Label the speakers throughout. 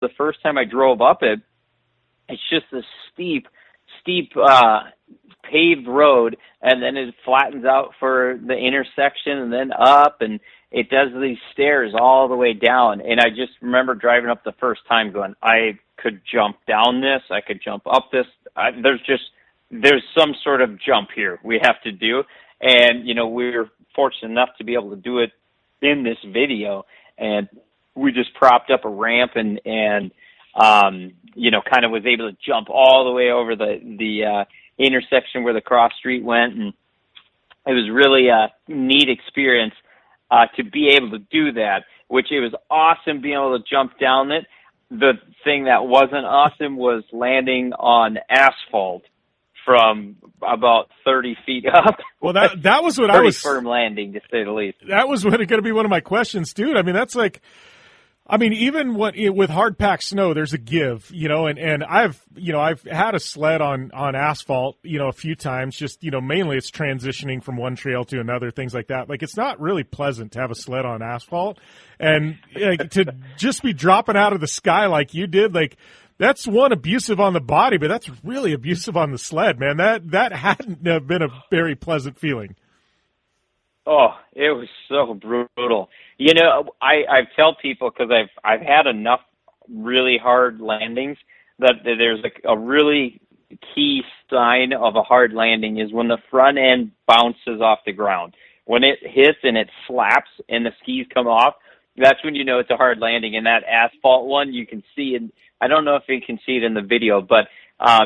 Speaker 1: the first time I drove up it, it's just a steep paved road, and then it flattens out for the intersection and then up, and it does these stairs all the way down. And I just remember driving up the first time going, I could jump down this, I could jump up this. There's some sort of jump here we have to do. And, you know, we were fortunate enough to be able to do it in this video. And we just propped up a ramp and you know, kind of was able to jump all the way over the intersection where the cross street went. And it was really a neat experience to be able to do that, which it was awesome being able to jump down it. The thing that wasn't awesome was landing on asphalt from about 30 feet up.
Speaker 2: Well, that was what
Speaker 1: I
Speaker 2: was
Speaker 1: firm landing, to say the least.
Speaker 2: That was going to be one of my questions, dude. I mean, that's like, I mean, even with hard packed snow, there's a give, you know, and I've had a sled on asphalt, you know, a few times, just, you know, mainly it's transitioning from one trail to another, things like that. Like, it's not really pleasant to have a sled on asphalt, and like, to just be dropping out of the sky like you did, like, that's one, abusive on the body, but that's really abusive on the sled, man. That hadn't been a very pleasant feeling.
Speaker 1: Oh, it was so brutal. You know, I tell people, because I've had enough really hard landings, that there's a really key sign of a hard landing is when the front end bounces off the ground. When it hits and it slaps and the skis come off, that's when you know it's a hard landing. And that asphalt one, you can see it. I don't know if you can see it in the video, but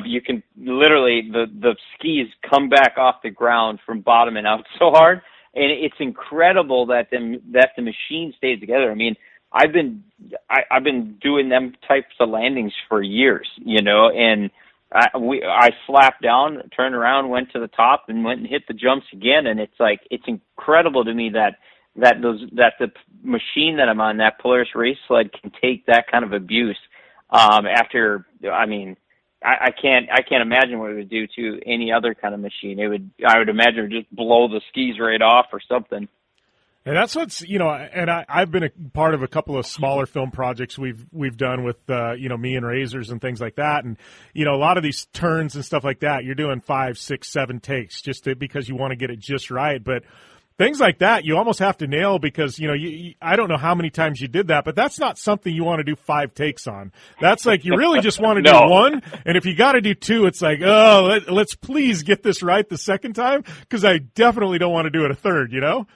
Speaker 1: you can literally, the skis come back off the ground from bottoming out so hard. And it's incredible that the machine stays together. I mean, I've been doing them types of landings for years, you know, and I slapped down, turned around, went to the top, and went and hit the jumps again. And it's like, it's incredible to me that the machine that I'm on, that Polaris race sled, can take that kind of abuse. After, I mean, I can't imagine what it would do to any other kind of machine. I would imagine it would just blow the skis right off or something.
Speaker 2: And that's what's, you know, and I've been a part of a couple of smaller film projects we've done with, you know, me and Razors and things like that. And, you know, a lot of these turns and stuff like that, you're doing 5, 6, 7 takes because you want to get it just right. But things like that, you almost have to nail, because, you know, I don't know how many times you did that, but that's not something you want to do 5 takes on. That's like, you really just want to do 1, and if you got to do 2, it's like, oh, let's please get this right the second time, because I definitely don't want to do it a third, you know?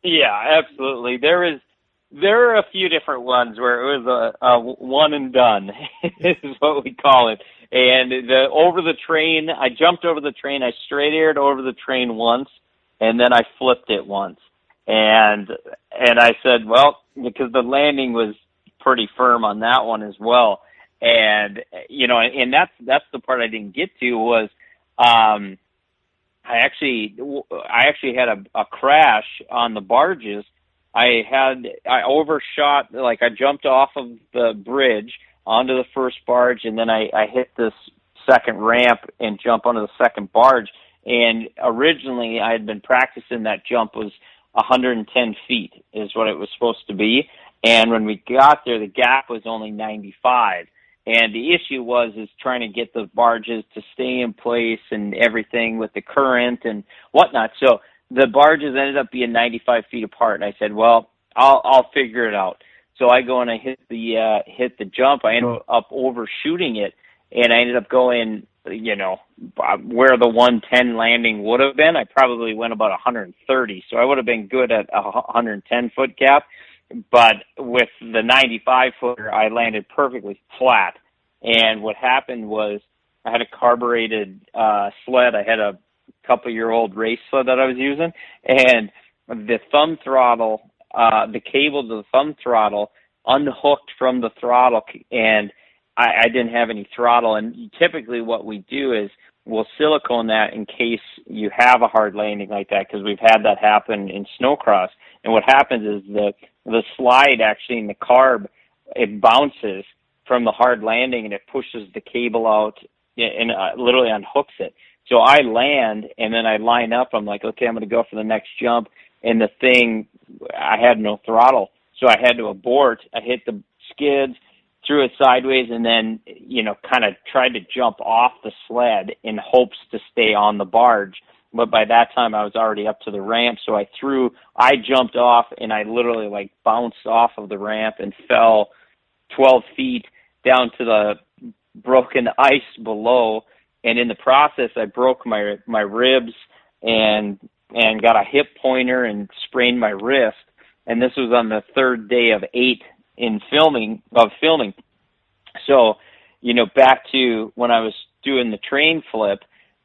Speaker 1: Yeah, absolutely. There are a few different ones where it was a one and done, is what we call it. And over the train, I jumped over the train, I straight aired over the train once, and then I flipped it once. And I said, well, because the landing was pretty firm on that one as well. And, you know, and that's the part I didn't get to was, I actually had a crash on the barges. I overshot, like I jumped off of the bridge onto the first barge, and then I hit this second ramp and jump onto the second barge. And originally I had been practicing that jump was 110 feet is what it was supposed to be. And when we got there, the gap was only 95. And the issue is trying to get the barges to stay in place and everything with the current and whatnot. So the barges ended up being 95 feet apart. And I said, well, I'll figure it out. So I go and I hit the jump. I ended up overshooting it, and I ended up going, you know, where the 110 landing would have been. I probably went about 130, so I would have been good at a 110-foot gap. But with the 95-footer, I landed perfectly flat. And what happened was I had a carbureted sled. I had a couple-year-old race sled that I was using, and the thumb throttle, the cable to the thumb throttle unhooked from the throttle, and I didn't have any throttle. And typically what we do is we'll silicone that in case you have a hard landing like that, because we've had that happen in snowcross. And what happens is the slide actually in the carb, it bounces from the hard landing and it pushes the cable out and literally unhooks it. So I land and then I line up. I'm like, okay, I'm going to go for the next jump. And the thing, I had no throttle. So I had to abort. I hit the skids, threw it sideways, and then, kind of tried to jump off the sled in hopes to stay on the barge. But by that time I was already up to the ramp, so I jumped off, and I literally bounced off of the ramp and fell 12 feet down to the broken ice below. And in the process, I broke my ribs and got a hip pointer and sprained my wrist. And this was on the third day of 8 in filming. So, back to when I was doing the train flip,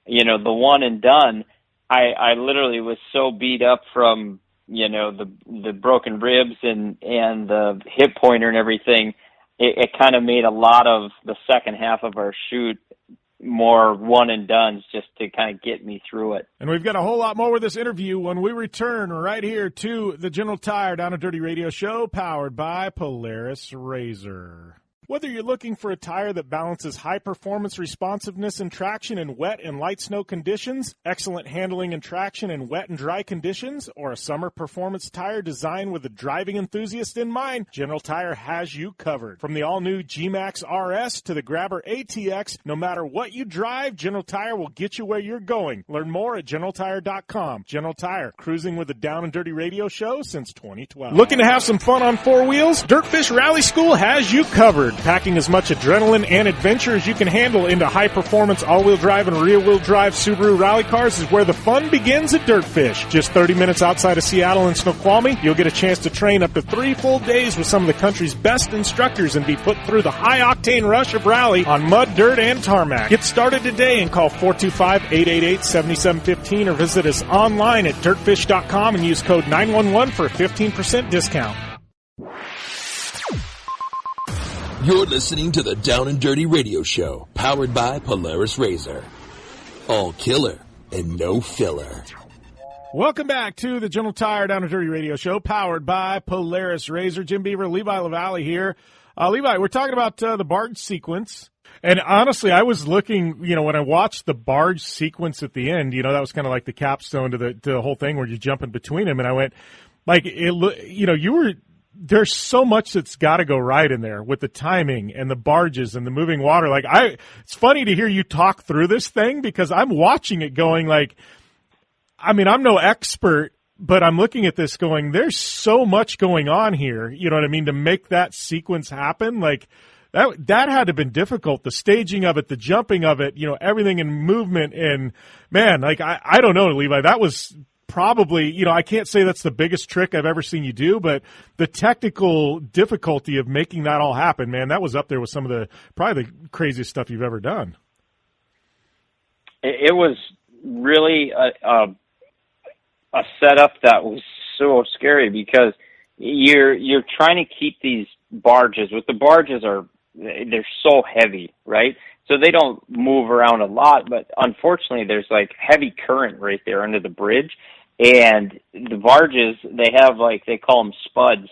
Speaker 1: the one and done, I literally was so beat up from, the broken ribs and the hip pointer and everything. It kind of made a lot of the second half of our shoot more one and dones just to kind of get me through it.
Speaker 2: And we've got a whole lot more with this interview when we return right here to the General Tire Down and Dirty Radio Show, powered by Polaris RZR. Whether you're looking for a tire that balances high performance responsiveness and traction in wet and light snow conditions, excellent handling and traction in wet and dry conditions, or a summer performance tire designed with the driving enthusiast in mind, General Tire has you covered. From the all-new G-Max RS to the Grabber ATX, no matter what you drive, General Tire will get you where you're going. Learn more at GeneralTire.com. General Tire, cruising with the Down and Dirty Radio Show since 2012. Looking to have some fun on four wheels? Dirtfish Rally School has you covered. Packing as much adrenaline and adventure as you can handle into high-performance all-wheel drive and rear-wheel drive Subaru rally cars is where the fun begins at Dirtfish. Just 30 minutes outside of Seattle in Snoqualmie, you'll get a chance to train up to 3 full days with some of the country's best instructors and be put through the high-octane rush of rally on mud, dirt, and tarmac. Get started today and call 425-888-7715 or visit us online at dirtfish.com and use code 911 for a 15% discount.
Speaker 3: You're listening to the Down and Dirty Radio Show, powered by Polaris RZR. All killer and no filler.
Speaker 2: Welcome back to the General Tire Down and Dirty Radio Show, powered by Polaris RZR. Jim Beaver, Levi LaVallee here. Levi, we're talking about the barge sequence. And honestly, I was looking, when I watched the barge sequence at the end, that was kind of like the capstone to the whole thing where you're jumping between them. And I went, there's so much that's got to go right in there with the timing and the barges and the moving water. It's funny to hear you talk through this thing because I'm watching it going I'm no expert, but I'm looking at this going, there's so much going on here. You know what I mean? To make that sequence happen, that had to have been difficult. The staging of it, the jumping of it, everything in movement. And man, I don't know, Levi, that was probably, I can't say that's the biggest trick I've ever seen you do, but the technical difficulty of making that all happen, man, that was up there with some of probably the craziest stuff you've ever done.
Speaker 1: It was really a setup that was so scary because you're trying to keep these barges. With the barges they're so heavy, right? So they don't move around a lot, but unfortunately there's heavy current right there under the bridge. And the barges, they have they call them spuds,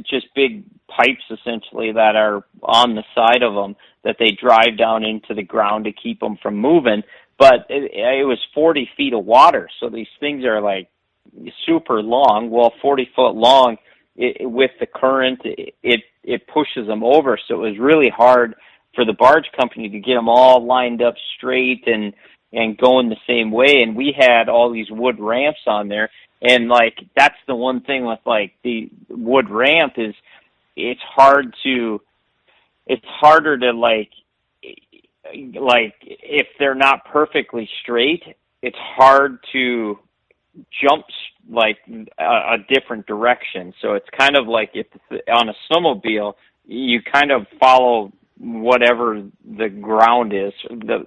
Speaker 1: just big pipes essentially that are on the side of them that they drive down into the ground to keep them from moving. But it was 40 feet of water, so these things are super long. Well, 40 foot long, with the current, it pushes them over. So it was really hard for the barge company to get them all lined up straight and going the same way. And we had all these wood ramps on there. And that's the one thing with the wood ramp is it's harder to if they're not perfectly straight, it's hard to jump a different direction. So it's kind of like if on a snowmobile, you kind of follow whatever the ground is,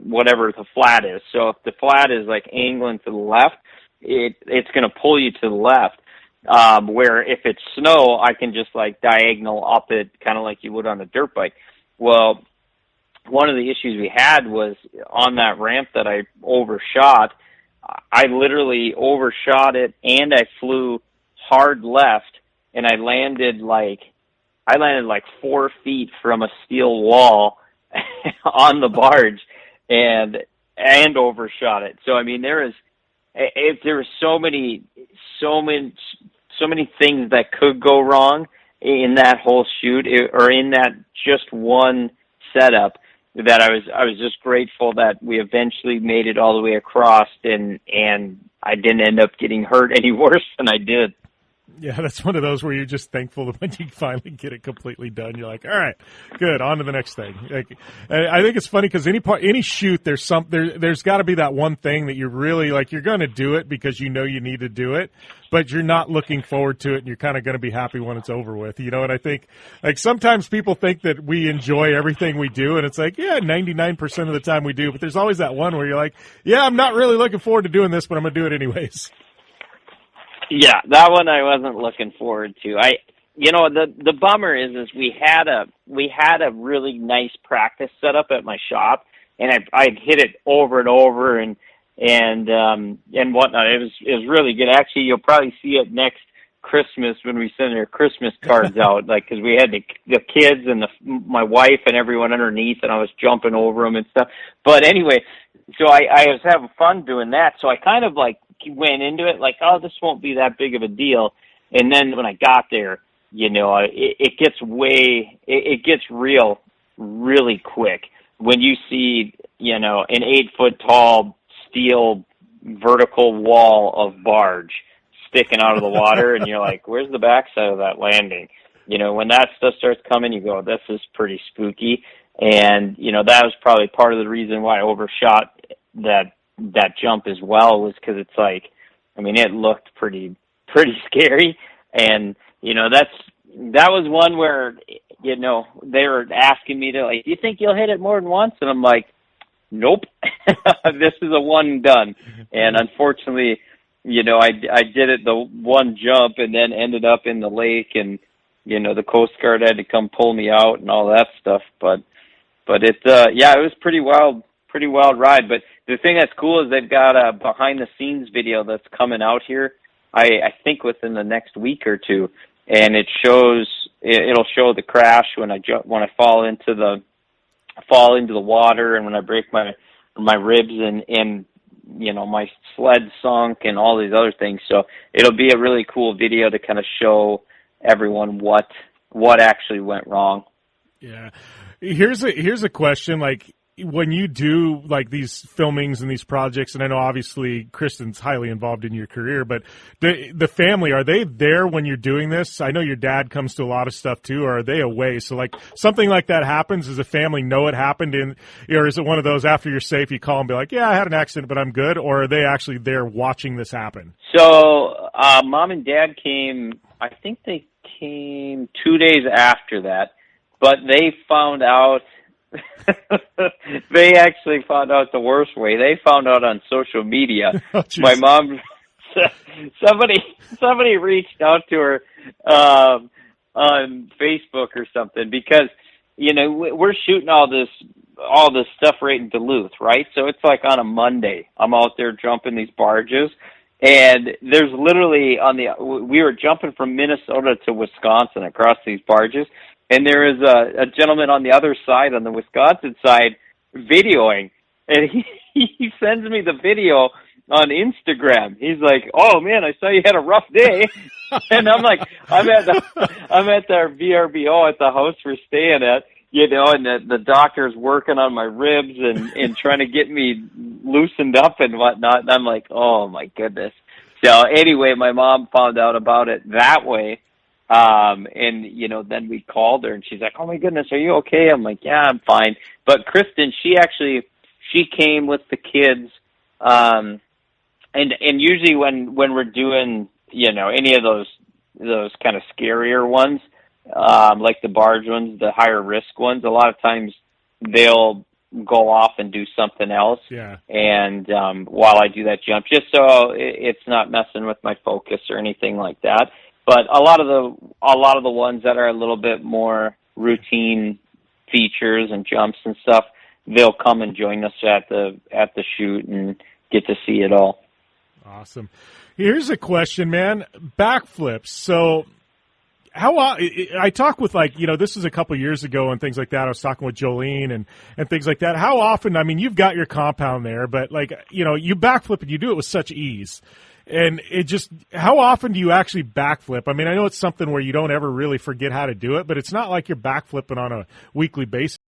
Speaker 1: whatever the flat is. So if the flat is angling to the left, it's going to pull you to the left. Where if it's snow, I can just diagonal up it, kind of like you would on a dirt bike. Well, one of the issues we had was on that ramp that I overshot. I literally overshot it, and I flew hard left, and I landed 4 feet from a steel wall on the barge, and overshot it. So I mean, there were so many things that could go wrong, in that whole shoot, or in that just one setup, that I was just grateful that we eventually made it all the way across, and I didn't end up getting hurt any worse than I did.
Speaker 2: Yeah, that's one of those where you're just thankful that when you finally get it completely done, you're like, all right, good, on to the next thing. Like, I think it's funny because any shoot, there's got to be that one thing that you're really like, you're going to do it because you know you need to do it, but you're not looking forward to it, and you're kind of going to be happy when it's over with, you know. And I think, like, sometimes people think that we enjoy everything we do, and it's like, yeah, 99% of the time we do, but there's always that one where you're like, yeah, I'm not really looking forward to doing this, but I'm going to do it anyways.
Speaker 1: Yeah, that one I wasn't looking forward to. The bummer is we had a really nice practice set up at my shop, and I'd hit it over and over and whatnot. It was really good. Actually, you'll probably see it next Christmas when we send our Christmas cards out, like, because we had the kids and my wife and everyone underneath, and I was jumping over them and stuff. But anyway, so I was having fun doing that. So I kind of like went into it like, oh, this won't be that big of a deal. And then when I got there, you know, it gets real really quick when you see, you know, an 8-foot tall steel vertical wall of barge sticking out of the water, and you're like, where's the backside of that landing? You know, when that stuff starts coming, you go, this is pretty spooky. And, you know, that was probably part of the reason why I overshot that jump as well, was because it's like, I mean, it looked pretty scary. And, you know, that was one where, you know, they were asking me to, like, do you think you'll hit it more than once? And I'm like, nope, this is a one and done. And unfortunately, you know, I did it the one jump and then ended up in the lake, and, you know, the Coast Guard had to come pull me out and all that stuff. But it was pretty wild ride. But the thing that's cool is they've got a behind the scenes video that's coming out here, I think within the next week or two, and it'll show the crash when I fall into the water, and when I break my ribs, and you know, my sled sunk and all these other things. So it'll be a really cool video to kind of show everyone what actually went wrong.
Speaker 2: Yeah. Here's a question, like, when you do like these filmings and these projects, and I know obviously Kristen's highly involved in your career, but the family, are they there when you're doing this? I know your dad comes to a lot of stuff too, or are they away? So like something like that happens, does the family know it happened, or is it one of those after you're safe you call and be like, yeah, I had an accident, but I'm good? Or are they actually there watching this happen?
Speaker 1: So Mom and Dad came, I think they came 2 days after that, but they found out they actually found out the worst way. They found out on social media.
Speaker 2: Oh,
Speaker 1: my mom, somebody reached out to her on Facebook or something, because, you know, we're shooting all this stuff right in Duluth, right? So it's like on a Monday, I'm out there jumping these barges, and there's literally we were jumping from Minnesota to Wisconsin across these barges. And there is a gentleman on the other side, on the Wisconsin side, videoing. And he sends me the video on Instagram. He's like, oh, man, I saw you had a rough day. And I'm like, I'm at our VRBO at the house we're staying at, you know, and the doctor's working on my ribs and trying to get me loosened up and whatnot. And I'm like, oh, my goodness. So anyway, my mom found out about it that way. And, you know, then we called her and she's like, oh my goodness, are you okay? I'm like, yeah, I'm fine. But Kristen, she came with the kids. And usually when we're doing, you know, any of those kind of scarier ones, like the barge ones, the higher risk ones, a lot of times they'll go off and do something else.
Speaker 2: Yeah.
Speaker 1: And, while I do that jump, just so it's not messing with my focus or anything like that. But a lot of the ones that are a little bit more routine features and jumps and stuff, they'll come and join us at the shoot and get to see it all.
Speaker 2: Awesome. Here's a question, man. Backflips. So I talk with, like, you know, this is a couple years ago and things like that. I was talking with Jolene and things like that. How often, I mean, you've got your compound there, but, like, you know, you backflip and you do it with such ease. And it just, how often do you actually backflip? I mean, I know it's something where you don't ever really forget how to do it, but it's not like you're backflipping on a weekly basis.